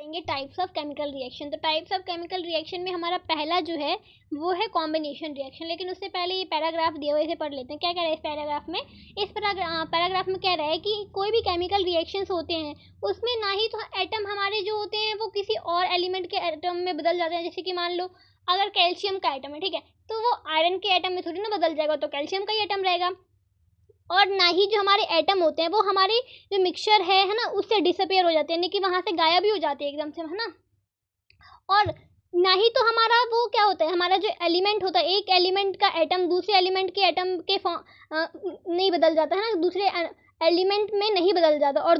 करेंगे types of chemical reaction. तो types of chemical reaction में हमारा पहला जो है वो है कॉम्बिनेशन रिएक्शन। लेकिन उससे पहले ये पैराग्राफ दिया हुआ है, इसे पढ़ लेते हैं। क्या कह रहा है इस पैराग्राफ में? इस पैराग्राफ में कह रहा है कि कोई भी केमिकल रिएक्शंस होते हैं उसमें ना ही तो एटम हमारे जो होते हैं वो किसी और एलिमेंट के एटम में बदल जाते हैं। जैसे कि मान लो अगर कैल्शियम का एटम है, ठीक है, तो वो आयरन के एटम में थोड़ी ना बदल जाएगा, तो कैल्शियम का ही एटम रहेगा। और ना ही जो हमारे एटम होते हैं वो हमारे जो मिक्सचर है ना, उससे डिसअपियर हो जाते हैं, यानी कि वहाँ से गायब ही हो जाते हैं एकदम से, है ना। और ना ही तो हमारा वो क्या होता है, हमारा जो एलिमेंट होता है, एक एलिमेंट का एटम दूसरे एलिमेंट के एटम के नहीं बदल जाता है ना, दूसरे एलिमेंट में नहीं बदल जाता। और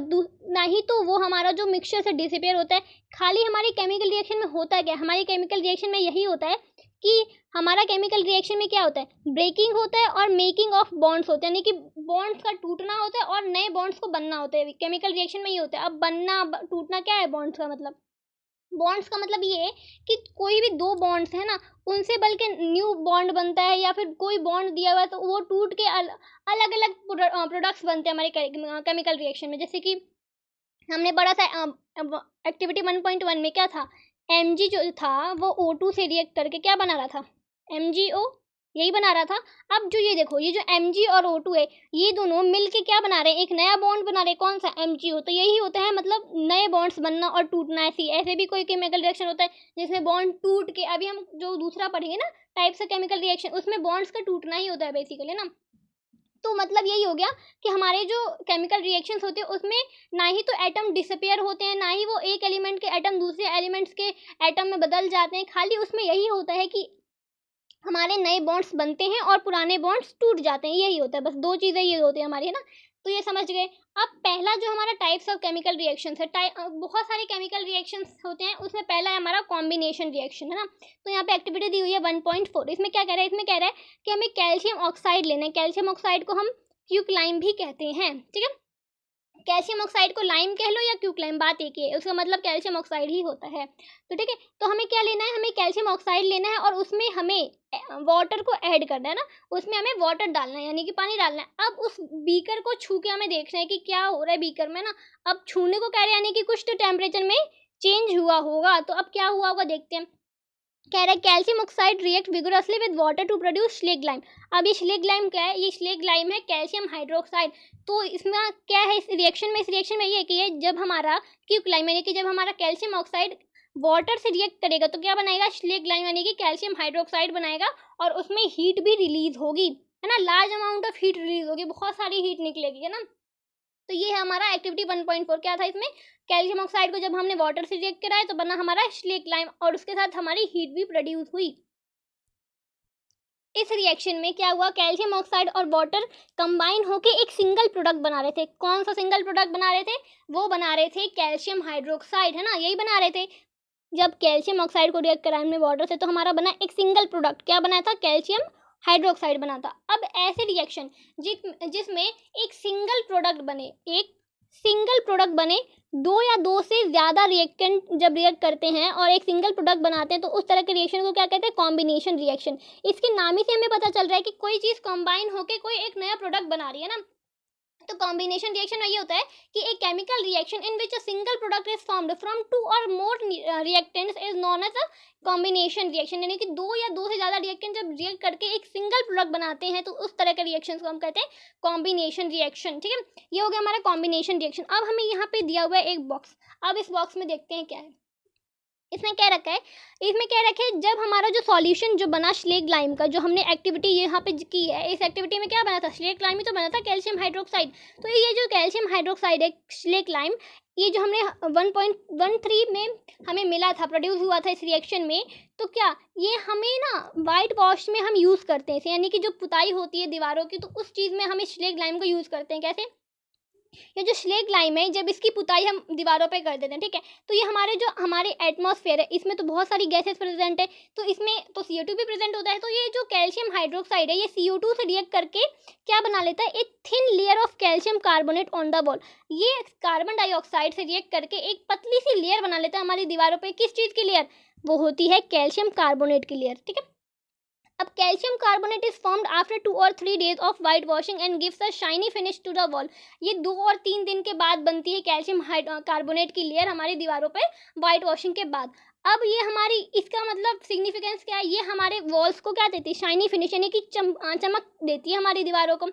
ना ही तो वो हमारा जो मिक्सचर से डिसअपियर होता है। खाली हमारी केमिकल रिएक्शन में होता क्या, हमारी केमिकल रिएक्शन में यही होता है कि हमारा केमिकल रिएक्शन में क्या होता है, ब्रेकिंग होता है और मेकिंग ऑफ बॉन्ड्स होते हैं, यानी कि बॉन्ड्स का टूटना होता है और नए बॉन्ड्स को बनना होता है। केमिकल रिएक्शन में ये होता है। अब बनना टूटना क्या है बॉन्ड्स का मतलब? बॉन्ड्स का मतलब ये है कि कोई भी दो बॉन्ड्स है ना, उनसे बल्कि न्यू बॉन्ड बनता है, या फिर कोई बॉन्ड दिया हुआ है तो वो टूट के अलग अलग प्रोडक्ट्स बनते हैं हमारे केमिकल रिएक्शन में। जैसे कि हमने बड़ा सा एक्टिविटी 1.1 में क्या था, Mg जो था वो O2 से रिएक्ट करके क्या बना रहा था, MgO, यही बना रहा था। अब जो ये देखो, ये जो Mg और O2 है, ये दोनों मिलके क्या बना रहे हैं, एक नया बॉन्ड बना रहे हैं। कौन सा? MgO। तो यही होता है मतलब नए बॉन्ड्स बनना और टूटना। ऐसे भी कोई केमिकल रिएक्शन होता है जिसमें बॉन्ड टूट के, अभी हम जो दूसरा पढ़ेंगे ना टाइप्स ऑफ केमिकल रिएक्शन, उसमें बॉन्ड्स का टूटना ही होता है बेसिकली ना। तो मतलब यही हो गया कि हमारे जो केमिकल रिएक्शंस होते हैं उसमें ना ही तो एटम डिसअपियर होते हैं, ना ही वो एक एलिमेंट के एटम दूसरे एलिमेंट्स के एटम में बदल जाते हैं। खाली उसमें यही होता है कि हमारे नए बॉन्ड्स बनते हैं और पुराने बॉन्ड्स टूट जाते हैं। यही होता है, बस दो चीज़ें ये होती है हमारी, है ना। तो ये समझ गए। अब पहला जो हमारा टाइप्स ऑफ केमिकल रिएक्शंस है, बहुत सारे केमिकल रिएक्शंस होते हैं, उसमें पहला है हमारा कॉम्बिनेशन रिएक्शन, है ना। तो यहाँ पे एक्टिविटी दी हुई है 1.4। इसमें क्या कह रहा है, इसमें कह रहा है कि हमें कैल्शियम ऑक्साइड लेना है। कैल्शियम ऑक्साइड को हम क्यूक्लाइम भी कहते हैं, ठीक है। कैल्शियम ऑक्साइड को लाइम कह लो या क्यूक्लाइम, बात एक ही है, उसका मतलब कैल्शियम ऑक्साइड ही होता है। तो ठीक है, तो हमें क्या लेना है, हमें कैल्शियम ऑक्साइड लेना है और उसमें हमें वाटर को ऐड करना है ना, उसमें हमें वाटर डालना है, यानी कि पानी डालना है। अब उस बीकर को छू के हमें देखना है कि क्या हो रहा है बीकर में ना। अब छूने को कह रहे हैं, यानी कि कुछ तो टेम्परेचर में चेंज हुआ होगा। तो अब क्या हुआ होगा देखते हैं। कह रहा है calcium oxide react vigorously with water to produce slaked lime. अब ये स्लेग लाइम क्या है, ये स्लेग लाइम है कैल्शियम हाइड्रोक्साइड। तो इसमें क्या है इस रिएक्शन में ये है कि ये जब हमारा क्यूक्लाइम, यानी कि जब हमारा कैल्शियम ऑक्साइड वाटर से रिएक्ट करेगा तो क्या बनाएगा, स्लेग लाइम, यानी कि कैल्शियम हाइड्रोक्साइड बनाएगा। और उसमें हीट भी रिलीज होगी, है ना, large amount of heat release होगी, बहुत सारी हीट निकलेगी, है ना। तो ये है हमारा एक्टिविटी 1.4। क्या था इसमें, कैल्शियम ऑक्साइड को जब हमने वाटर से रिएक्ट कराया तो बना हमारा स्लेग लाइम और उसके साथ हमारी हीट भी प्रोड्यूस हुई। इस रिएक्शन में क्या हुआ, कैल्शियम ऑक्साइड और वाटर कंबाइन होके एक सिंगल प्रोडक्ट बना रहे थे। कौन सा सिंगल प्रोडक्ट बना रहे थे, वो बना रहे थे कैल्शियम हाइड्रोक्साइड, है ना, यही बना रहे थे। जब कैल्शियम ऑक्साइड को रिएक्ट कराया हमने वाटर से तो हमारा बना एक सिंगल प्रोडक्ट, क्या बनाया था, कैल्शियम हाइड्रोक्साइड बना था। अब ऐसे रिएक्शन जिसमें एक सिंगल प्रोडक्ट बने, दो या दो से ज़्यादा रिएक्टेंट जब रिएक्ट करते हैं और एक सिंगल प्रोडक्ट बनाते हैं तो उस तरह के रिएक्शन को क्या कहते हैं, कॉम्बिनेशन रिएक्शन। इसके नाम ही से हमें पता चल रहा है कि कोई चीज़ कंबाइन होकर कोई एक नया प्रोडक्ट बना रही है ना। तो कॉम्बिनेशन रिएक्शन में ये होता है कि एक chemical reaction in which a single product is formed from two or more reactants is known as a combination reaction, यानी कि दो या दो से ज़्यादा रिएक्टेंट जब रिएक्ट करके एक सिंगल प्रोडक्ट बनाते हैं तो उस तरह के रिएक्शन को हम कहते हैं कॉम्बिनेशन रिएक्शन, ठीक है। ये हो गया हमारा कॉम्बिनेशन रिएक्शन। अब हमें यहाँ पे दिया हुआ है एक बॉक्स। अब इस बॉक्स में देखते हैं क्या है, इसमें क्या रखा है, इसमें क्या रखा है, जब हमारा जो सॉल्यूशन जो बना स्लेग लाइम का, जो हमने एक्टिविटी यहाँ पे की है, इस एक्टिविटी में क्या बना था, स्लेग लाइम ही तो बना था, कैल्शियम हाइड्रोक्साइड। तो ये जो कैल्शियम हाइड्रोक्साइड है, स्लेग लाइम, ये जो हमने 1.13 में हमें मिला था, प्रोड्यूस हुआ था इस रिएक्शन में, तो क्या ये हमें ना वाइट वॉश में हम यूज़ करते हैं इसे, यानी कि जो पुताई होती है दीवारों की, तो उस चीज़ में हम स्लेग लाइम को यूज़ करते हैं। कैसे, ये जो स्लेग लाइम है जब इसकी पुताई हम दीवारों पे कर देते हैं, ठीक है, तो ये हमारे एटमॉस्फेयर है, इसमें तो बहुत सारी गैसेस प्रेजेंट है, तो इसमें तो CO2 भी प्रेजेंट होता है। तो ये जो कैल्शियम हाइड्रोक्साइड है ये CO2 से रिएक्ट करके क्या बना लेता है, एक thin layer of calcium carbonate on the wall. ये कार्बन डाइऑक्साइड से रिएक्ट करके एक पतली सी लेयर बना लेता है हमारी दीवारों पर। किस चीज़ की लेयर, वो होती है कैल्शियम कार्बोनेट की लेयर, ठीक है। अब calcium carbonate is formed after 2 और 3 days of white washing and gives a shiny finish to the wall. ये 2 और 3 दिन के बाद बनती है कैल्शियम कार्बोनेट की लेयर हमारी दीवारों पर वाइट वॉशिंग के बाद। अब ये हमारी, इसका मतलब सिग्निफिकेंस क्या है, ये हमारे वॉल्स को क्या देती है, शाइनी फिनिश यानी कि चमक देती है हमारी दीवारों को।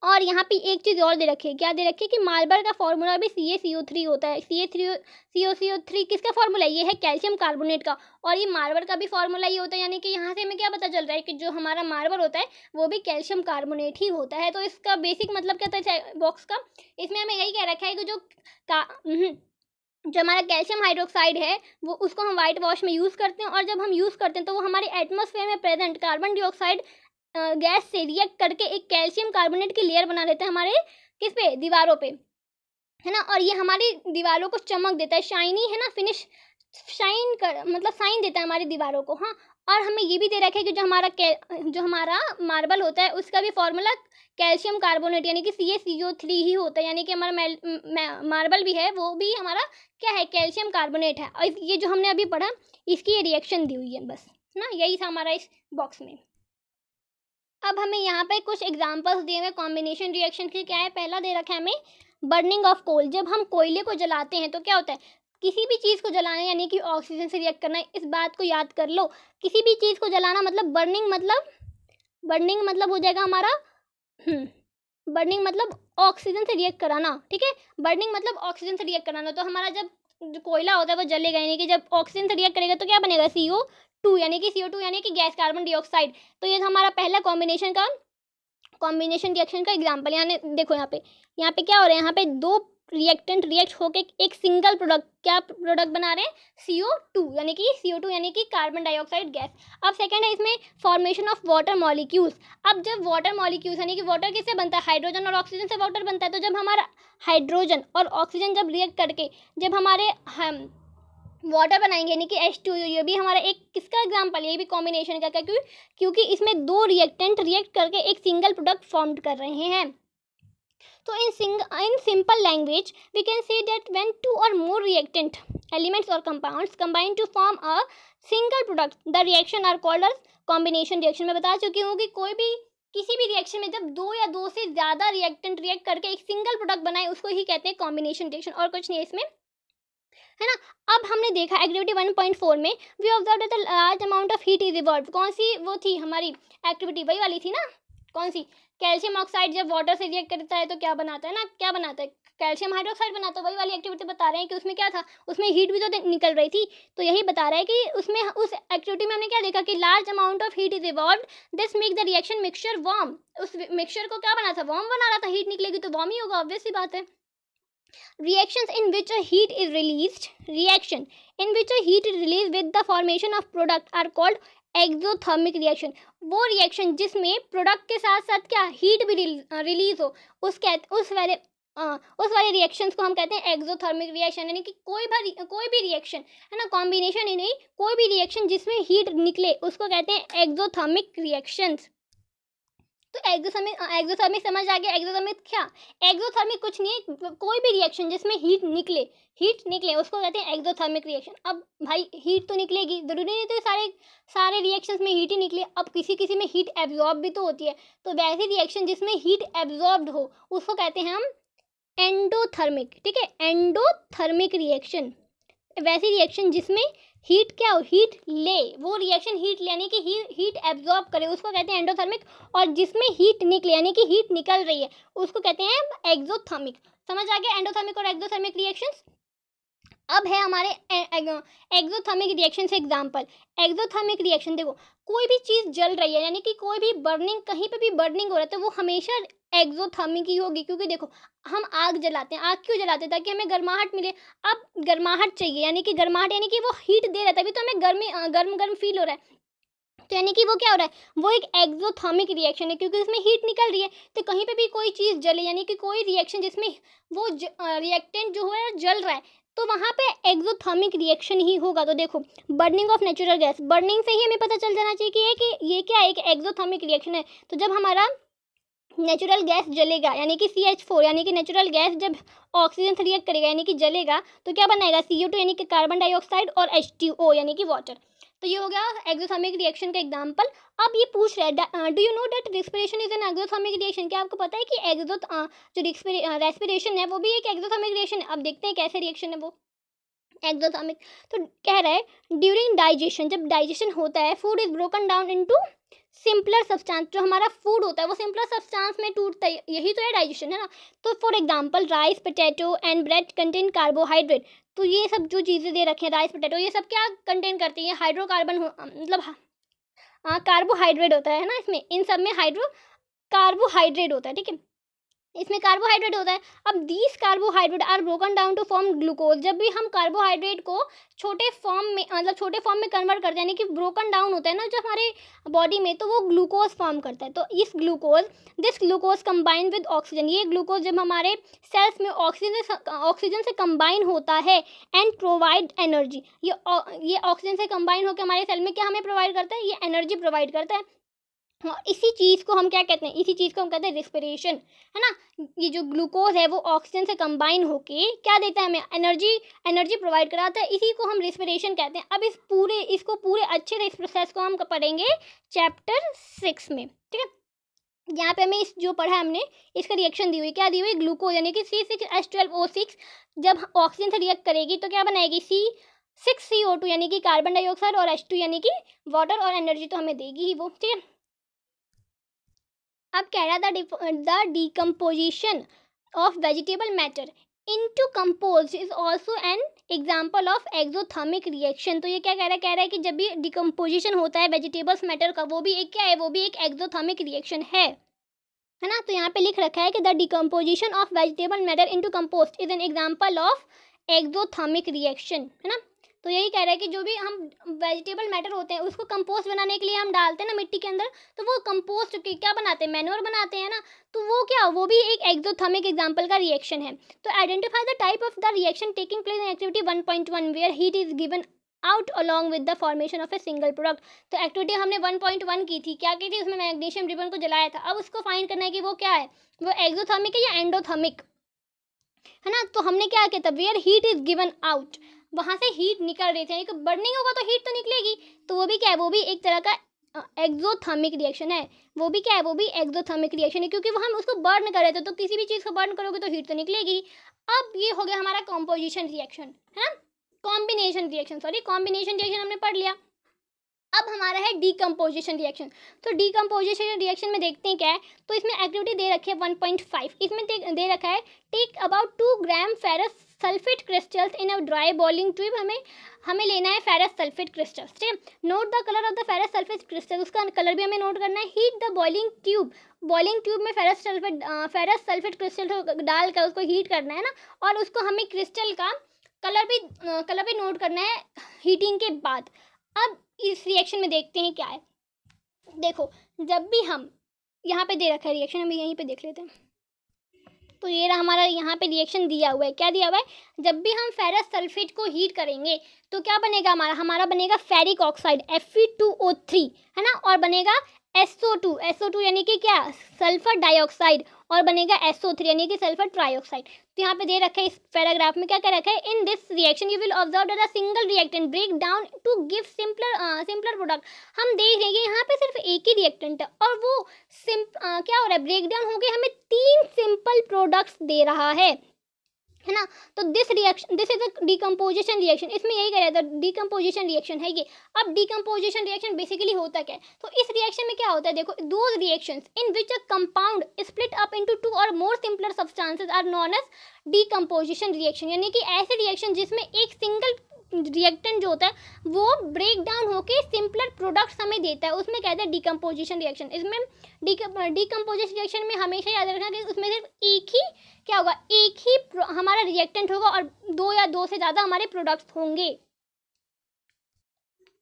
और यहाँ पे एक चीज़ और दे रखी है, क्या दे रखी है कि मार्बल का फॉर्मूला भी CaCO3 होता है। CaCO3 किसका फॉर्मूला है, ये है कैल्शियम कार्बोनेट का, और ये मार्बल का भी फॉर्मूला ये होता है। यानी कि यहाँ से हमें क्या पता चल रहा है कि जो हमारा मार्बल होता है वो भी कैल्शियम कार्बोनेट ही होता है। तो इसका बेसिक मतलब क्या था बॉक्स का, इसमें हमें यही कह रखा है कि जो हमारा कैल्शियम हाइड्रोक्साइड है वो, उसको हम वाइट वॉश में यूज़ करते हैं, और जब हम यूज़ करते हैं तो वो हमारे एटमॉस्फेयर में प्रेजेंट कार्बन डाइऑक्साइड गैस से रिएक्ट करके एक कैल्शियम कार्बोनेट की लेयर बना देते हैं हमारे किस पे, दीवारों पे, है ना। और ये हमारी दीवारों को चमक देता है, शाइनी, है ना, फिनिश, शाइन कर मतलब साइन देता है हमारी दीवारों को। हाँ, और हमें ये भी दे रखा है कि जो हमारा मार्बल होता है उसका भी फॉर्मूला कैल्शियम कार्बोनेट यानी कि CaCO3 ही होता है। यानी कि हमारा मार्बल भी है वो भी हमारा क्या है, कैल्शियम कार्बोनेट है। और ये जो हमने अभी पढ़ा इसकी ये रिएक्शन दी हुई है, बस ना, यही था हमारा इस बॉक्स में। अब हमें यहाँ पे कुछ एग्जांपल्स दिए हुए कॉम्बिनेशन रिएक्शन के। क्या है, पहला दे रखा है हमें बर्निंग ऑफ कोल। जब हम कोयले को जलाते हैं तो क्या होता है, किसी भी चीज़ को जलाना यानी कि ऑक्सीजन से रिएक्ट करना, इस बात को याद कर लो। किसी भी चीज़ को जलाना मतलब बर्निंग मतलब हो जाएगा हमारा बर्निंग मतलब ऑक्सीजन से रिएक्ट कराना, ठीक है। बर्निंग मतलब ऑक्सीजन से रिएक्ट कराना। तो हमारा जब जो कोयला होता है वो जलेगा, यानी कि जब ऑक्सीजन से रिएक्ट करेगा तो क्या बनेगा, CO2 यानी कि गैस, कार्बन डाइऑक्साइड। तो ये हमारा पहला कॉम्बिनेशन रिएक्शन का एग्जाम्पल। यानी देखो यहाँ पे क्या हो रहा है, यहाँ पे दो रिएक्टेंट रिएक्ट होके एक सिंगल प्रोडक्ट बना रहे हैं, CO2 यानी कि कार्बन डाइऑक्साइड गैस। अब सेकंड है इसमें फॉर्मेशन ऑफ वाटर मॉलिक्यूल्स। अब जब वाटर मॉलिक्यूल्स यानी कि वाटर किससे बनता है, हाइड्रोजन और ऑक्सीजन से वाटर बनता है। तो जब हमारा हाइड्रोजन और ऑक्सीजन जब रिएक्ट करके जब हमारे हम वाटर बनाएंगे यानी कि H2, ये भी हमारा एक किसका एग्जाम्पल, ये भी कॉम्बिनेशन का, क्योंकि इसमें दो रिएक्टेंट रिएक्ट करके एक सिंगल प्रोडक्ट फॉर्म कर रहे हैं। तो in simple language we can say that when two or more reactant elements or compounds combine to form a single product, the reaction are called as combination reaction। मैं बता चुकी हूँ कि किसी भी रिएक्शन में जब दो या दो से ज़्यादा रिएक्टेंट रिएक्ट करके एक सिंगल प्रोडक्ट बनाए उसको ही कहते हैं कॉम्बिनेशन रिएक्शन, और कुछ नहीं है इसमें, है ना। अब हमने देखा एक्टिविटी 1.4 में we observe that the large amount of heat is evolve. कौन सी वो थी हमारी एक्टिविटी, वही वाली थी ना, कौन सी, कैल्शियम ऑक्साइड जब वाटर से रिएक्ट करता है तो क्या बनाता है ना, क्या बनाता है, कैल्शियम हाइड्रोक्साइड बनाता है। वही वाली एक्टिविटी बता रहे हैं कि उसमें क्या था, उसमें हीट भी तो निकल रही थी। तो यही बता रहा है कि उसमें उस एक्टिविटी में हमने क्या देखा कि large amount of heat is evolve, this make the reaction mixture warm. उस मिक्सचर को क्या बना था, वार्म बना रहा था, हीट निकलेगी तो वार्म ही होगा, ऑब्वियस सी बात है। Reactions in which a heat is released with the formation of product are called exothermic reaction. वो रिएक्शन जिसमें प्रोडक्ट के साथ साथ क्या हीट भी रिलीज हो, उस वाले रिएक्शंस को हम कहते हैं एक्सोथर्मिक रिएक्शन। यानी कि कोई भी रिएक्शन, है ना, कॉम्बिनेशन ही नहीं, कोई भी रिएक्शन जिसमें हीट निकले उसको कहते हैं एक्सोथर्मिक रिएक्शंस। तो एक्सोथर्मिक समझ आ गया। एक्सोथर्मिक कुछ नहीं है, कोई भी रिएक्शन जिसमें हीट निकले उसको कहते हैं एक्सोथर्मिक रिएक्शन। अब भाई हीट तो निकलेगी, जरूरी नहीं तो सारे रिएक्शंस में हीट ही निकले, अब किसी में हीट एब्जॉर्ब भी तो होती है। तो वैसी रिएक्शन जिसमें हीट एब्जॉर्ब्ड हो उसको कहते हैं हम एंडोथर्मिक, ठीक है, एंडोथर्मिक रिएक्शन। वैसी रिएक्शन जिसमें हीट क्या हो, हीट ले, वो रिएक्शन हीट ले यानी कि हीट एब्जॉर्ब करे उसको कहते हैं एंडोथर्मिक, और जिसमें हीट निकले यानी कि हीट निकल रही है उसको कहते हैं एक्सोथर्मिक। समझ आ गया एंडोथर्मिक और एक्सोथर्मिक रिएक्शंस। अब है हमारे एक्सोथर्मिक रिएक्शन से एग्जांपल। एक्सोथर्मिक रिएक्शन देखो, कोई भी चीज़ जल रही है यानी कि कोई भी बर्निंग, कहीं पे भी बर्निंग हो रहा है तो वो हमेशा एक्सोथर्मिक ही होगी। क्योंकि देखो हम आग जलाते हैं, आग क्यों जलाते हैं, ताकि हमें गर्माहट मिले। अब गर्माहट चाहिए यानी कि गर्माहट यानी कि वो हीट दे रहा है, तभी तो हमें गर्म फील हो रहा है। तो यानी कि वो क्या हो रहा है, वो एक एक्सोथर्मिक रिएक्शन है क्योंकि उसमें हीट निकल रही है। तो कहीं पे भी कोई चीज़ जले यानी कि कोई रिएक्शन जिसमें वो रिएक्टेंट जो है जल रहा है तो वहाँ पे एक्सोथर्मिक रिएक्शन ही होगा। तो देखो burning of natural gas, burning से ही हमें पता चल जाना चाहिए कि ये क्या एक एक्सोथर्मिक रिएक्शन है। तो जब हमारा नेचुरल गैस जलेगा यानी कि CH4 यानी कि नेचुरल गैस जब ऑक्सीजन से रिएक्ट करेगा यानी कि जलेगा तो क्या बनाएगा CO2 यानी कि कार्बन डाइऑक्साइड और H2O यानी कि वाटर। तो ये हो गया एक्सोथर्मिक रिएक्शन का एग्जांपल। अब ये पूछ रहा है do you know that respiration is an exothermic reaction, क्या आपको पता है कि जो रेस्पिरेशन है वो भी एक एक्सोथर्मिक रिएक्शन है। अब देखते हैं कैसे रिएक्शन है वो एक्सोथर्मिक। तो कह रहा है ड्यूरिंग डाइजेशन, जब डाइजेशन होता है food is broken down into simpler substance, जो हमारा फूड होता है वो सिंपलर सब्सटेंस में टूटता है, यही तो है डाइजेशन, है ना। तो for example rice, potato and bread contain carbohydrate. तो ये सब जो चीज़ें दे रखे हैं राइस, पोटैटो, ये सब क्या कंटेन करती है, हाइड्रोकार्बन मतलब कार्बोहाइड्रेट होता है ना इसमें, इन सब में कार्बोहाइड्रेट होता है, ठीक है, इसमें कार्बोहाइड्रेट होता है। अब these carbohydrate are broken down to form glucose, जब भी हम कार्बोहाइड्रेट को छोटे फॉर्म में कन्वर्ट करते हैं, यानी कि ब्रोकन डाउन होता है ना जो हमारे बॉडी में, तो वो ग्लूकोज फॉर्म करता है। तो this glucose combine with oxygen, ये ग्लूकोज जब हमारे सेल्स में ऑक्सीजन से कंबाइन होता है एंड प्रोवाइड एनर्जी, ये ऑक्सीजन से कंबाइन होकर हमारे सेल में क्या हमें प्रोवाइड करता है, ये एनर्जी प्रोवाइड करता है। इसी चीज़ को हम क्या कहते हैं, इसी चीज़ को हम कहते हैं रेस्पिरेशन, है ना। ये जो ग्लूकोज है वो ऑक्सीजन से कंबाइन होके क्या देता है हमें, एनर्जी प्रोवाइड कराता है, इसी को हम रेस्पिरेशन कहते हैं। अब इसको पूरे अच्छे से इस प्रोसेस को हम पढ़ेंगे चैप्टर 6 में, ठीक है। यहाँ पे हमें जो पढ़ा हमने इसका रिएक्शन दी हुई, क्या दी हुई, ग्लूकोज यानी कि C6H12O6 जब ऑक्सीजन से रिएक्ट करेगी तो क्या बनाएगी, C6CO2 यानी कि कार्बन डाइऑक्साइड, और H2 यानी कि वाटर, और एनर्जी तो हमें देगी ही वो, ठीक है। अब कह रहा the decomposition of vegetable matter into compose is also an example of exothermic reaction. तो ये क्या कह रहा है कि जब भी डिकम्पोजिशन होता है वेजिटेबल्स मैटर का, वो भी एक क्या है, वो भी एक एक्सोथर्मिक रिएक्शन है ना। तो यहाँ पे लिख रखा है कि the decomposition of vegetable matter into compost is an example of exothermic reaction, है ना। तो यही कह रहा है कि जो भी हम वेजिटेबल मैटर होते हैं उसको कंपोस्ट बनाने के लिए हम डालते हैं ना मिट्टी के अंदर, तो वो कंपोस्ट के क्या बनाते हैं, मैन्योर बनाते हैं ना। तो वो भी एक एक्सोथर्मिक एग्जांपल का रिएक्शन है। तो identify the type of the reaction taking place in activity 1.1 where heat is given out along with the formation of a single product. तो एक्टिविटी हमने 1.1 की थी, क्या की थी, उसमें मैग्नीशियम रिबन को जलाया था। अब उसको फाइंड करना है कि वो क्या है, वो एक्सोथर्मिक है या एंडोथर्मिक, है ना। तो हमने क्या किया था, where heat is given out, वहाँ से हीट निकल रही थी, बर्निंग होगा तो हीट तो निकलेगी। तो वो भी क्या है, वो भी एक तरह का एक्सोथर्मिक रिएक्शन है, वो भी क्या है, वो भी एक्सोथर्मिक रिएक्शन है, क्योंकि वो हम उसको बर्न कर रहे थे। तो किसी भी चीज़ को बर्न करोगे तो हीट तो निकलेगी। अब ये हो गया हमारा कॉम्पोजिशन रिएक्शन, है ना, कॉम्बिनेशन रिएक्शन हमने पढ़ लिया। अब हमारा है डीकम्पोजिशन रिएक्शन। तो डीकम्पोजिशन रिएक्शन में देखते हैं क्या है। तो इसमें एक्टिविटी दे रखी है 1.5, इसमें दे रखा है take about 2 gram ferrous sulphate crystals in a dry boiling tube. हमें लेना है फेरस सल्फेट क्रिस्टल्स, ठीक है। Note the colour of the ferrous sulphate crystal, उसका कलर भी हमें नोट करना है। हीट द बॉइलिंग ट्यूब में फेरस सल्फेट क्रिस्टल डाल कर उसको हीट करना है ना, और उसको हमें क्रिस्टल का कलर भी नोट करना है हीटिंग के बाद। अब इस रिएक्शन में देखते हैं क्या है। देखो, जब भी हम यहाँ पे दे रखा है रिएक्शन, हम यहीं पे देख लेते हैं। तो ये रहा हमारा यहाँ पे रिएक्शन दिया हुआ है, क्या दिया हुआ है, जब भी हम फेरस सल्फेट को हीट करेंगे तो क्या बनेगा, हमारा बनेगा फेरिक ऑक्साइड Fe2O3, है ना, और बनेगा SO2 यानी कि क्या, सल्फर डाइऑक्साइड, और बनेगा SO3 यानी कि सल्फर ट्राइऑक्साइड। तो यहाँ पे दे रखा है इस पैराग्राफ में, क्या कह रखा है, in this reaction you will observe that a single reactant break down to give simpler product. हम देख रहे हैं यहाँ पे सिर्फ एक ही रिएक्टेंट है और वो क्या हो रहा है, ब्रेक डाउन हो गए, हमें 3 सिंपल प्रोडक्ट्स दे रहा है ना। तो this is a decomposition reaction, इसमें यही कह रहा था डिकम्पोजिशन रिएक्शन है ये। अब डिकम्पोजिशन रिएक्शन बेसिकली होता क्या है, तो इस रिएक्शन में क्या होता है, देखो, those reactions in which a compound split up into 2 और more simpler substances are known as decomposition reaction. यानी कि ऐसे रिएक्शन जिसमें एक सिंगल रिएक्टेंट जो होता है वो ब्रेक डाउन होकर सिंपलर प्रोडक्ट्स हमें देता है, उसमें कहते हैं डिकम्पोजिशन रिएक्शन। इसमें डिकम्पोजिशन रिएक्शन में हमेशा याद रखना कि उसमें सिर्फ एक ही क्या होगा, एक ही हमारा रिएक्टेंट होगा और 2 या 2 से ज़्यादा हमारे प्रोडक्ट्स होंगे।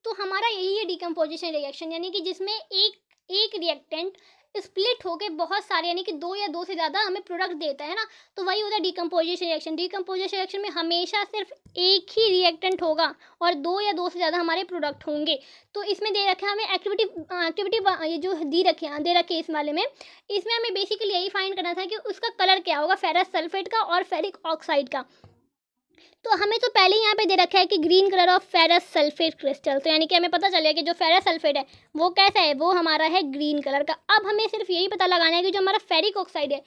तो हमारा यही है डिकम्पोजिशन रिएक्शन, यानी कि जिसमें एक रिएक्टेंट स्प्लिट होके बहुत सारे यानी कि 2 या 2 से ज़्यादा हमें प्रोडक्ट देता है ना, तो वही होता है डिकम्पोजिशन रिएक्शन। डिकम्पोजिशन रिएक्शन में हमेशा सिर्फ एक ही रिएक्टेंट होगा और 2 या 2 से ज़्यादा हमारे प्रोडक्ट होंगे। तो इसमें दे रखे हमें एक्टिविटी ये जो दे रखे इस वाले में, इसमें हमें बेसिकली यही फाइंड करना था कि उसका कलर क्या होगा, फेरस सल्फेट का और फेरिक ऑक्साइड का। तो हमें तो पहले ही यहाँ पे दे रखा है कि green colour of ferrous sulphate crystal, तो यानी कि हमें पता चल गया कि जो फेरस सल्फेट है वो कैसा है, वो हमारा है ग्रीन कलर का। अब हमें सिर्फ यही पता लगाना है कि जो हमारा फेरिक ऑक्साइड है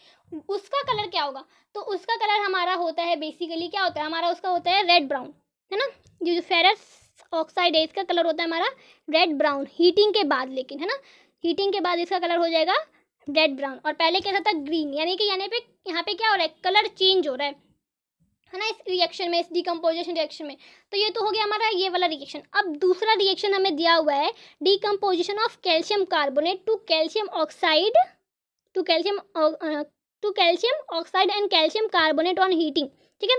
उसका कलर क्या होगा। तो उसका कलर हमारा होता है बेसिकली क्या होता है हमारा, उसका होता है रेड ब्राउन, है ना। जो फेरस ऑक्साइड है इसका कलर होता है हमारा रेड ब्राउन हीटिंग के बाद, लेकिन है ना हीटिंग के बाद इसका कलर हो जाएगा रेड ब्राउन, और पहले कैसा था ग्रीन, यानी कि यहाँ पे क्या हो रहा है, कलर चेंज हो रहा है ना, इस रिएक्शन में, इस डिकम्पोजिशन रिएक्शन में। तो ये तो हो गया हमारा ये वाला रिएक्शन। अब दूसरा रिएक्शन हमें दिया हुआ है decomposition of calcium carbonate to calcium oxide to calcium oxide and calcium carbonate on heating, ठीक है।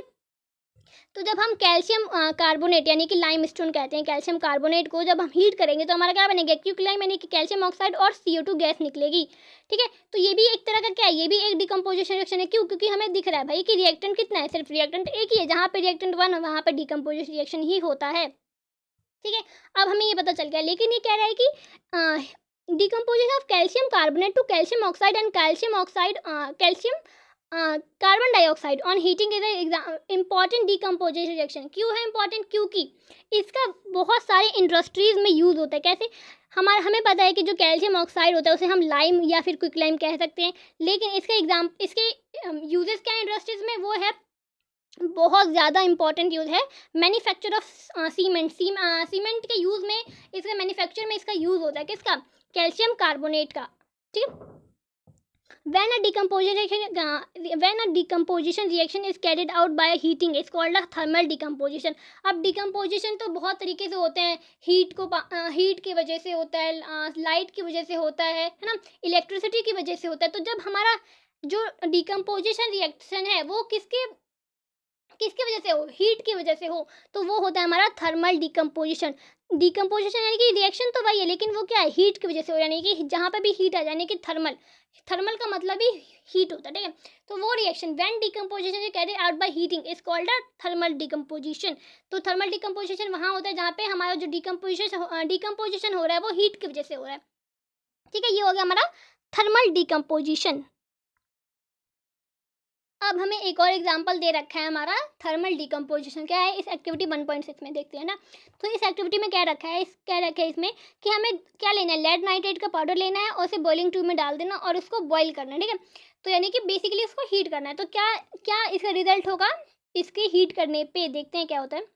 तो जब हम कैल्शियम कार्बोनेट यानी कि लाइम स्टोन कहते हैं कैल्शियम कार्बोनेट को, जब हम हीट करेंगे तो हमारा क्या बनेगा, क्विकलाइम यानी कि कैल्शियम ऑक्साइड और CO2 गैस निकलेगी, ठीक है। तो ये भी एक तरह का क्या है, ये भी एक डिकम्पोजिशन रिएक्शन है। क्यों, क्योंकि हमें दिख रहा है भाई कि रिएक्टेंट कितना है, सिर्फ रिएक्टेंट एक ही है, जहाँ पे रिएक्टेंट 1 वहाँ पे डिकम्पोजिशन रिएक्शन ही होता है, ठीक है। अब हमें ये पता चल गया, लेकिन ये कह रहा है कि decomposition of calcium carbonate to calcium oxide and calcium carbon dioxide on heating is important decomposition reaction. क्यों है इम्पॉर्टेंट, क्योंकि इसका बहुत सारे इंडस्ट्रीज में यूज़ होता है। कैसे, हमें पता है कि जो कैल्शियम ऑक्साइड होता है उसे हम लाइम या फिर क्विकलाइम कह सकते हैं, लेकिन इसके यूजेस क्या इंडस्ट्रीज में, वो है बहुत ज़्यादा इंपॉर्टेंट यूज़ है मैन्युफैक्चर ऑफ सीमेंट के यूज़ में, इसका मैन्युफैक्चर में इसका यूज़ होता है, किसका, कैल्शियम कार्बोनेट का, ठीक है। When a decomposition reaction is carried out by heating is called a thermal decomposition। अब decomposition तो बहुत तरीके से होते हैं, हीट की वजह से होता है, लाइट की वजह से होता है ना, इलेक्ट्रिसिटी की वजह से होता है। तो जब हमारा जो decomposition रिएक्शन है वो किसके वजह से हो, हीट की वजह से हो, तो वो होता है हमारा थर्मल डिकम्पोजिशन। डिकम्पोजिशन यानी कि रिएक्शन तो वही है, लेकिन वो क्या है, हीट की वजह से हो, यानी कि जहाँ पे भी हीट आ जाए, यानी कि थर्मल का मतलब ही हीट होता है, ठीक है। तो वो reaction when decomposition is carried out by heating is called a thermal decomposition. तो थर्मल डिकम्पोजिशन वहाँ होता है जहाँ पे हमारा जो डिकम्पोजिशन हो रहा है वो हीट की वजह से हो रहा है, ठीक है। ये हो गया हमारा थर्मल डिकम्पोजिशन। अब हमें एक और एग्जांपल दे रखा है हमारा थर्मल डिकम्पोजिशन, क्या है इस एक्टिविटी 1.6 में, देखते हैं ना। तो इस एक्टिविटी में क्या रखा है इसमें कि हमें क्या लेना है, लेड नाइट्रेट का पाउडर लेना है और उसे बॉइलिंग ट्यूब में डाल देना और उसको बॉईल करना है, ठीक है। तो यानी कि बेसिकली उसको हीट करना है। तो क्या इसका रिजल्ट होगा, इसके हीट करने पे देखते हैं क्या होता है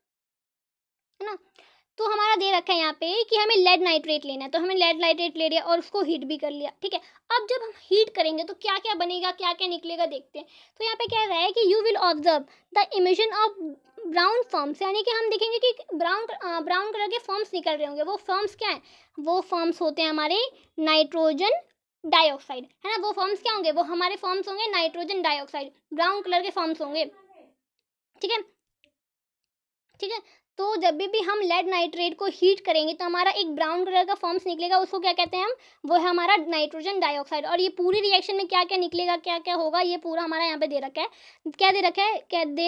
ना। तो हमारा दे रखा है यहाँ पे कि हमें लेड नाइट्रेट लेना है, तो हमें लेड नाइट्रेट ले लिया और उसको हीट भी कर लिया, ठीक है। अब जब हम हीट करेंगे तो क्या क्या बनेगा, क्या क्या निकलेगा, देखते हैं। तो यहाँ पे क्या रहा है कि you will observe the emission of brown forms, यानी कि हम देखेंगे कि ब्राउन कलर के फॉर्म्स निकल रहे होंगे। वो फॉर्म्स क्या है, वो फॉर्म्स होते हैं हमारे नाइट्रोजन डाइऑक्साइड, है ना। वो फॉर्म्स क्या होंगे, वो हमारे फॉर्म्स होंगे नाइट्रोजन डाइऑक्साइड, ब्राउन कलर के फॉर्म्स होंगे, ठीक है, ठीक है। तो जब भी हम लेड नाइट्रेट को हीट करेंगे तो हमारा एक ब्राउन कलर का फॉर्म्स निकलेगा, उसको क्या कहते हैं हम, वो है हमारा नाइट्रोजन डाइऑक्साइड। और ये पूरी रिएक्शन में क्या क्या निकलेगा, क्या क्या होगा, ये पूरा हमारा यहाँ पे दे रखा है। क्या दे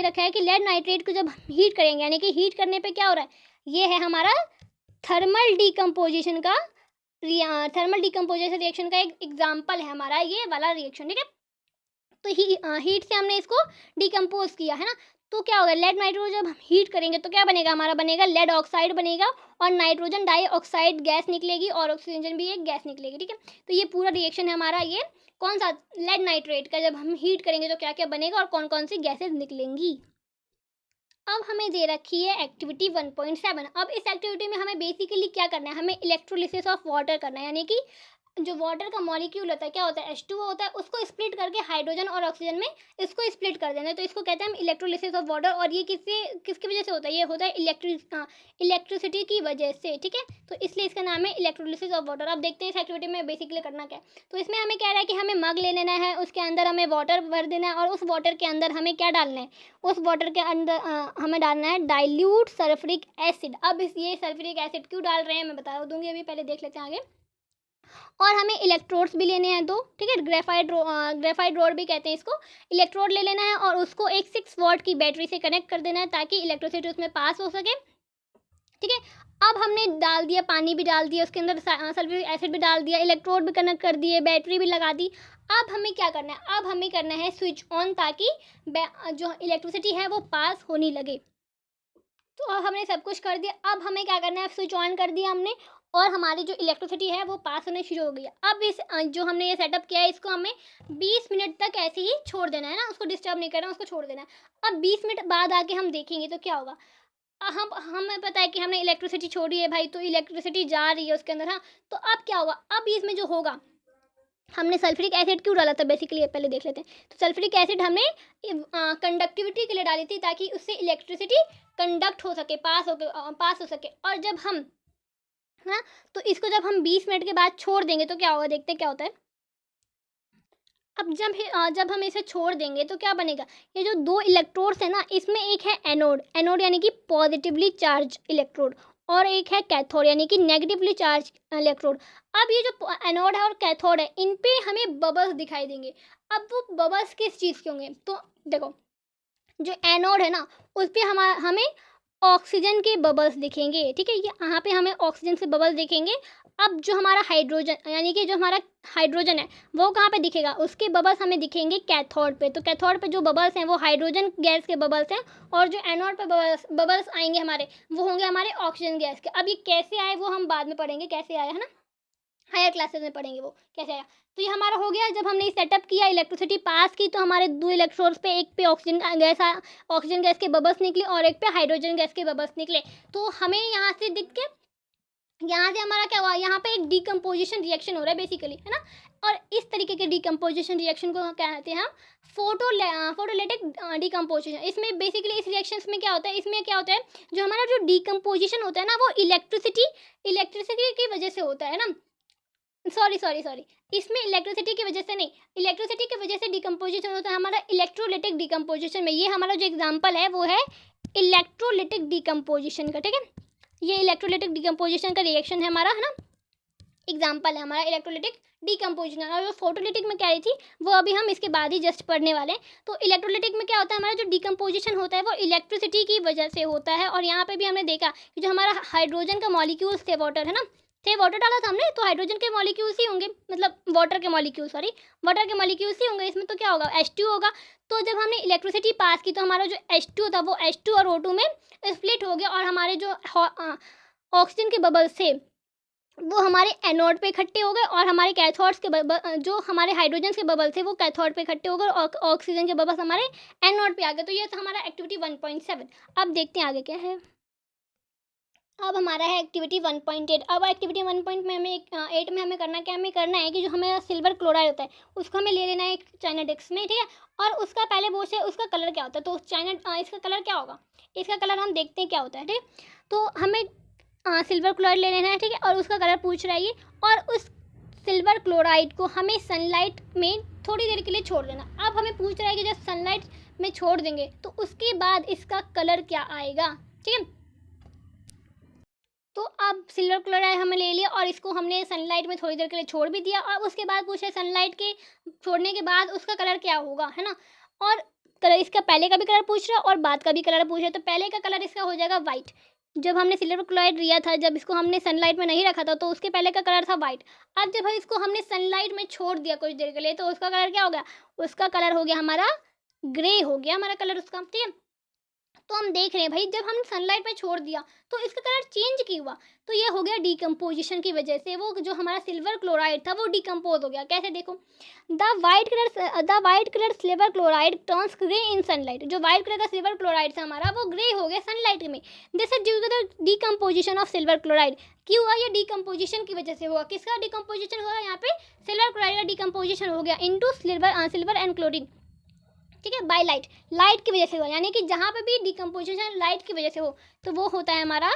रखा है कि लेड नाइट्रेट को जब हीट करेंगे, यानी कि हीट करने पे क्या हो रहा है, ये है हमारा थर्मल डिकम्पोजिशन रिएक्शन का एक एग्जाम्पल है हमारा ये वाला रिएक्शन, ठीक है। तो हीट से हमने इसको डिकम्पोज किया, है ना। तो क्या होगा, लेड नाइट्रोजन जब हम हीट करेंगे तो क्या बनेगा, हमारा बनेगा लेड ऑक्साइड बनेगा और नाइट्रोजन डाइऑक्साइड गैस निकलेगी और ऑक्सीजन भी एक गैस निकलेगी, ठीक है। तो ये पूरा रिएक्शन है हमारा, ये कौन सा, लेड नाइट्रेट का। जब हम हीट करेंगे तो क्या क्या बनेगा और कौन कौन सी गैसेज निकलेंगी। अब हमें दे रखी है एक्टिविटी 1.7। अब इस एक्टिविटी में हमें बेसिकली क्या करना है, हमें इलेक्ट्रोलिसिस ऑफ वाटर करना है, यानी कि जो वाटर का मॉलिक्यूल होता है क्या होता है, H2O होता है, उसको स्प्लिट करके हाइड्रोजन और ऑक्सीजन में इसको स्प्लिट कर देना है। तो इसको कहते हैं हम इलेक्ट्रोलिसिस ऑफ वाटर। और ये किसकी वजह से होता है, ये होता है इलेक्ट्रिसिटी की वजह से, ठीक है। तो इसलिए इसका नाम है इलेक्ट्रोलिसिस ऑफ वाटर। अब देखते हैं इस एक्टिविटी में बेसिकली करना क्या है। तो इसमें हमें कह रहा है कि हमें मग ले लेना है, उसके अंदर हमें वाटर भर देना है और उस वाटर के अंदर हमें क्या डालना है, उस वाटर के अंदर हमें डालना है डाइल्यूट सल्फ्यूरिक एसिड। अब ये सल्फ्यूरिक एसिड क्यों डाल रहे हैं मैं बता दूंगी, अभी पहले देख लेते हैं आगे। और हमें इलेक्ट्रोड्स भी लेने हैं 2, ठीक है। ग्रेफाइट रोड भी कहते हैं इसको। इलेक्ट्रोड ले लेना है और उसको एक 6 वॉट की बैटरी से कनेक्ट कर देना है ताकि इलेक्ट्रिसिटी उसमें पास हो सके, ठीक है। अब हमने डाल दिया, पानी भी डाल दिया, उसके अंदर सल्फ्यूरिक एसिड भी डाल दिया, इलेक्ट्रोड भी कनेक्ट कर दिए, बैटरी भी लगा दी। अब हमें क्या करना है, अब हमें करना है स्विच ऑन ताकि जो इलेक्ट्रिसिटी है वो पास होने लगे। तो अब हमने सब कुछ कर दिया। अब हमें क्या करना है, स्विच ऑन कर दिया हमने और हमारी जो इलेक्ट्रिसिटी है वो पास होने शुरू हो गई है। अब इस जो हमने ये सेटअप किया है इसको हमें 20 मिनट तक ऐसे ही छोड़ देना है ना, उसको डिस्टर्ब नहीं करना, उसको छोड़ देना है। अब 20 मिनट बाद आके हम देखेंगे तो क्या होगा। हमें पता है कि हमने इलेक्ट्रिसिटी छोड़ी है भाई, तो इलेक्ट्रिसिटी जा रही है उसके अंदर। हाँ, तो अब क्या होगा, अब इसमें जो होगा, हमने सल्फ्यूरिक एसिड क्यों डाला था बेसिकली, पहले देख लेते हैं। तो सल्फ्यूरिक एसिड हमने कंडक्टिविटी के लिए डाली थी, ताकि उससे इलेक्ट्रिसिटी कंडक्ट हो सके, पास हो सके। और जब हम, हाँ, तो इसको जब हम 20 मिनट के बाद छोड़ देंगे तो क्या होगा, देखते हैं क्या होता है। अब जब हम इसे छोड़ देंगे तो क्या बनेगा, ये जो दो इलेक्ट्रोड्स है ना, इसमें एक है एनोड यानी कि पॉजिटिवली चार्ज इलेक्ट्रोड, और एक है कैथोड यानी कि नेगेटिवली चार्ज इलेक्ट्रोड। अब ये जो एनोड है और कैथोड है, इन पे हमें बबल्स दिखाई देंगे। अब वो बबल्स किस चीज़ के होंगे, तो देखो, जो एनोड है ना, उस पर हमें ऑक्सीजन के बबल्स दिखेंगे, ठीक है, ये यहाँ पे हमें ऑक्सीजन से बबल्स दिखेंगे। अब जो हमारा हाइड्रोजन यानी कि जो हमारा हाइड्रोजन है वो कहाँ पे दिखेगा, उसके बबल्स हमें दिखेंगे कैथोड पे। तो कैथोड पे जो बबल्स हैं वो हाइड्रोजन गैस के बबल्स हैं, और जो एनोड पे बबल्स आएंगे हमारे, वो होंगे हमारे ऑक्सीजन गैस के। अब ये कैसे आए वो हम बाद में पढ़ेंगे, कैसे आया है ना, हायर क्लासेस में पढ़ेंगे वो कैसे आया। तो ये हमारा हो गया, जब हमने सेटअप किया, इलेक्ट्रिसिटी पास की, तो हमारे दो इलेक्ट्रोड्स पे, एक पे ऑक्सीजन गैस के बबल्स निकले और एक पे हाइड्रोजन गैस के बबल्स निकले। तो हमें यहाँ से दिख के, यहाँ से हमारा क्या हुआ, यहाँ पे एक डीकम्पोजिशन रिएक्शन हो रहा है बेसिकली, है ना। और इस तरीके के डीकम्पोजिशन रिएक्शन को क्या कहते हैं हम, फोटोलिटिक डीकम्पोजिशन। इसमें बेसिकली इस रिएक्शंस में क्या होता है, इसमें क्या होता है, जो हमारा जो डीकम्पोजिशन होता है ना, वो इलेक्ट्रिसिटी की वजह से होता है ना। सॉरी, इसमें इलेक्ट्रिसिटी की वजह से नहीं, इलेक्ट्रिसिटी की वजह से डिकम्पोजिशन होता है हमारा इलेक्ट्रोलिटिक डिकम्पोजिशन में। ये हमारा जो एग्जांपल है वो है इलेक्ट्रोलिटिक डिकम्पोजिशन का, ठीक है। ये इलेक्ट्रोलिटिक डिकम्पोजिशन का रिएक्शन है हमारा, है ना, एग्जांपल है हमारा इलेक्ट्रोलिटिक डिकम्पोजिशन। और जो फोटोलिटिक में कह रही थी वो अभी हम इसके बाद ही जस्ट पढ़ने वाले हैं। तो इलेक्ट्रोलिटिक में क्या होता है, हमारा जो डिकम्पोजिशन होता है वो इलेक्ट्रिसिटी की वजह से होता है। और यहाँ पे भी हमने देखा कि जो हमारा हाइड्रोजन का मॉलिक्यूल्स थे, वाटर है ना, थे, वाटर डाला था हमने, तो हाइड्रोजन के मॉलिक्यूल्स ही होंगे, मतलब वाटर के मॉलिक्यूल्स ही होंगे इसमें। तो क्या होगा, H2 होगा। तो जब हमने इलेक्ट्रिसिटी पास की तो हमारा जो H2 था वो H2 और O2 में स्प्लिट हो गया, और हमारे जो ऑक्सीजन के बबल्स थे वो हमारे एनोड पे इकट्ठे हो गए, और हमारे कैथोड्स के जो हमारे हाइड्रोजन के बबल थे वो कैथोड पे इकट्ठे हो गए, और ऑक्सीजन के बबल्स हमारे एनोड पे आ गए। तो ये था हमारा एक्टिविटी 1.7। अब देखते हैं आगे क्या है। अब हमारा है एक्टिविटी 1.8। अब एक्टिविटी 1.8 में हमें करना है कि जो हमें सिल्वर क्लोराइड होता है उसको हमें ले लेना है एक चाइना डिस्क में, ठीक है। और उसका पहले वो से उसका कलर क्या होता है, तो इसका कलर क्या होगा, इसका कलर हम देखते हैं क्या होता है, ठीक है। तो हमें सिल्वर क्लोराइड ले लेना है, ठीक है, और उसका कलर पूछ रहा है ये। और उस सिल्वर क्लोराइड को हमें सनलाइट में थोड़ी देर के लिए छोड़ देना। अब हमें पूछ रहा है कि जब सनलाइट में छोड़ देंगे तो उसके बाद इसका कलर क्या आएगा, ठीक है। तो अब सिल्वर क्लोराइड हमने ले लिया और इसको हमने सनलाइट में थोड़ी देर के लिए छोड़ भी दिया। और उसके बाद पूछा है सनलाइट के छोड़ने के बाद उसका कलर क्या होगा, है ना। और कलर इसका पहले का भी कलर पूछ रहा है और बाद का भी कलर पूछ रहा है। तो पहले का कलर इसका हो जाएगा वाइट। जब हमने सिल्वर क्लोराइड लिया था, जब इसको हमने सनलाइट में नहीं रखा था, तो उसके पहले का कलर था वाइट। अब जब इसको हमने सनलाइट में छोड़ दिया कुछ देर के लिए तो उसका कलर क्या हो गया, उसका कलर हो गया हमारा ग्रे हो गया हमारा कलर उसका, ठीक है। तो हम देख रहे हैं भाई, जब हम सनलाइट में छोड़ दिया तो इसका कलर चेंज क्यों हुआ, तो ये हो गया डिकम्पोजिशन की वजह से। वो जो हमारा सिल्वर क्लोराइड था वो डिकम्पोज हो गया। कैसे, देखो, the white colour silver chloride turns grey in sunlight. जो वाइट कलर का सिल्वर क्लोराइड था हमारा वो ग्रे हो गया सनलाइट में। This is due to the decomposition of silver chloride. क्यों हुआ, ये डिकम्पोजिशन की वजह से हुआ। किसका डिकम्पोजिशन हुआ, यहाँ पे सिल्वर क्लोराइड का डिकम्पोजिशन हो गया इनटू सिल्वर एंड क्लोरीन, ठीक है, बाय लाइट की वजह से हुआ। यानी कि जहाँ पे भी डिकम्पोजिशन लाइट की वजह से हो तो वो होता है हमारा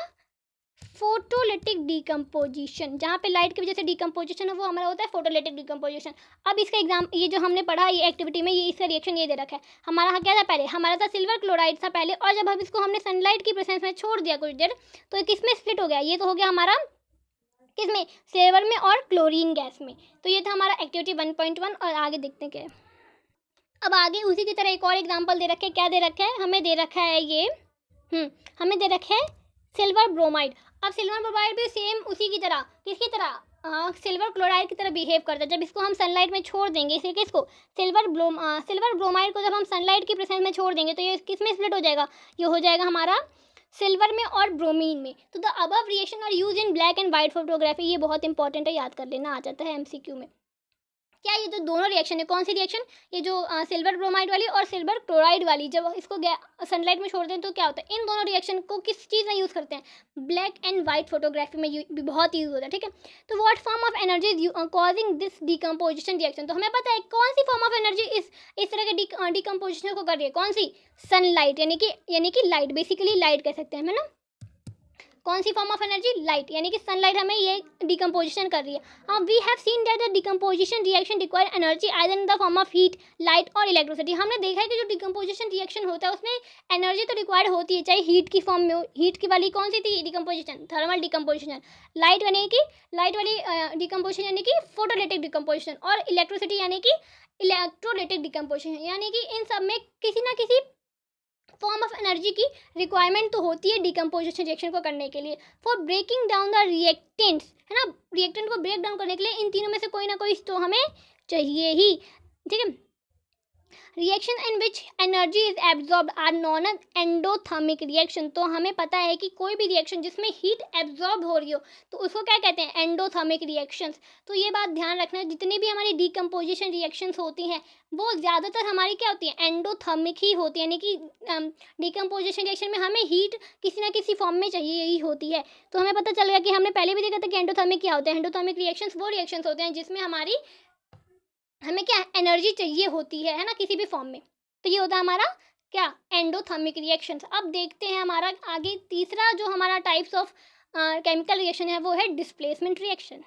फोटोलिटिक डिकम्पोजिशन। जहाँ पे लाइट की वजह से डिकम्पोजिशन है वो हमारा होता है फोटोलिटिक डिकम्पोजिशन। अब इसका एग्जाम, ये जो हमने पढ़ा ये एक्टिविटी में, ये इसका रिएक्शन ये दे रखा है। हमारा क्या था पहले, हमारा था सिल्वर क्लोराइड था पहले, और जब हम इसको हमने सनलाइट की प्रेजेंस में छोड़ दिया कुछ देर तो किस में स्प्लिट हो गया, ये तो हो गया हमारा किसमें, सिल्वर में और क्लोरीन गैस में। तो ये था हमारा एक्टिविटी 1.1। और आगे देखते हैं क्या है। अब आगे उसी की तरह एक और एग्जांपल दे रखे हैं। क्या दे रखा है, हमें दे रखा है ये हमें दे रखा है सिल्वर ब्रोमाइड। अब सिल्वर ब्रोमाइड भी सेम उसी की तरह, किसकी तरह, सिल्वर क्लोराइड की तरह बिहेव करता है। जब इसको हम सनलाइट में छोड़ देंगे, इसे किसको, सिल्वर ब्रोमाइड को जब हम सनलाइट की प्रेजेंस में छोड़ देंगे तो ये किस में स्प्लिट हो जाएगा, ये हो जाएगा हमारा सिल्वर में और ब्रोमीन में। तो the above reaction are use in black and white photography. ये बहुत इंपॉर्टेंट है, याद कर लेना, आ जाता है एमसीक्यू में। क्या ये जो दोनों रिएक्शन है, कौन सी रिएक्शन, ये जो सिल्वर ब्रोमाइड वाली और सिल्वर क्लोराइड वाली, जब इसको सनलाइट में छोड़ते हैं तो क्या होता है, इन दोनों रिएक्शन को किस चीज़ में यूज़ करते हैं, ब्लैक एंड वाइट फोटोग्राफी में बहुत यूज़ होता है, ठीक है। तो what form of energy is causing this decomposition reaction, तो हमें पता है कौन सी फॉर्म ऑफ एनर्जी इस तरह के डिकम्पोजिशन को कर रही है, कौन सी, सनलाइट, यानी कि लाइट, बेसिकली लाइट कह सकते हैं, है ना। कौन सी फॉर्म ऑफ एनर्जी, लाइट, यानी कि सनलाइट हमें ये डिकम्पोजिशन कर रही है। We have seen that the decomposition reaction require energy either in the form of heat, light और इलेक्ट्रिसिटी। हमने देखा है कि जो डिकम्पोजिशन रिएक्शन होता है उसमें एनर्जी तो रिक्वायर्ड होती है, चाहे हीट की फॉर्म में हो। हीट की वाली कौन सी थी डिकम्पोजिशन, थर्मल डिकम्पोजिशन। लाइट वाली डिकम्पोजिशन यानी कि फोटोलिटिक डिकम्पोजिशन, और इलेक्ट्रिसिटी यानी कि इलेक्ट्रोलिटिक डिकम्पोजिशन, यानी कि इन सब में किसी ना किसी फॉर्म ऑफ एनर्जी की रिक्वायरमेंट तो होती है डिकम्पोजिशन रिएक्शन को करने के लिए। For breaking down the reactants, है ना, रिएक्टेंट को ब्रेक डाउन करने के लिए इन तीनों में से कोई ना कोई तो हमें चाहिए ही, ठीक है। Reaction in which energy is absorbed are known as endothermic reaction. तो हमें पता है कि कोई भी रिएक्शन जिसमें हीट एब्जॉर्ब हो रही हो तो उसको क्या कहते हैं, एंडोथर्मिक रिएक्शंस। तो ये बात ध्यान रखना है, जितनी भी हमारी डिकम्पोजिशन रिएक्शंस होती हैं वो ज़्यादातर हमारी क्या होती है, एंडोथर्मिक ही होती है, यानी कि डिकम्पोजिशन रिएक्शन में हमें हीट किसी ना किसी फॉर्म में चाहिए ही होती है। तो हमें पता चल गया कि हमने पहले भी देखा था कि एंडोथर्मिक क्या होता है। एंडोथर्मिक रिएक्शंस वो रिएक्शंस होते हैं जिसमें हमें क्या एनर्जी चाहिए होती है ना, किसी भी फॉर्म में। तो ये होता है हमारा क्या, एंडोथर्मिक रिएक्शंस। अब देखते हैं हमारा आगे तीसरा जो हमारा टाइप्स ऑफ केमिकल रिएक्शन है वो है डिस्प्लेसमेंट रिएक्शन।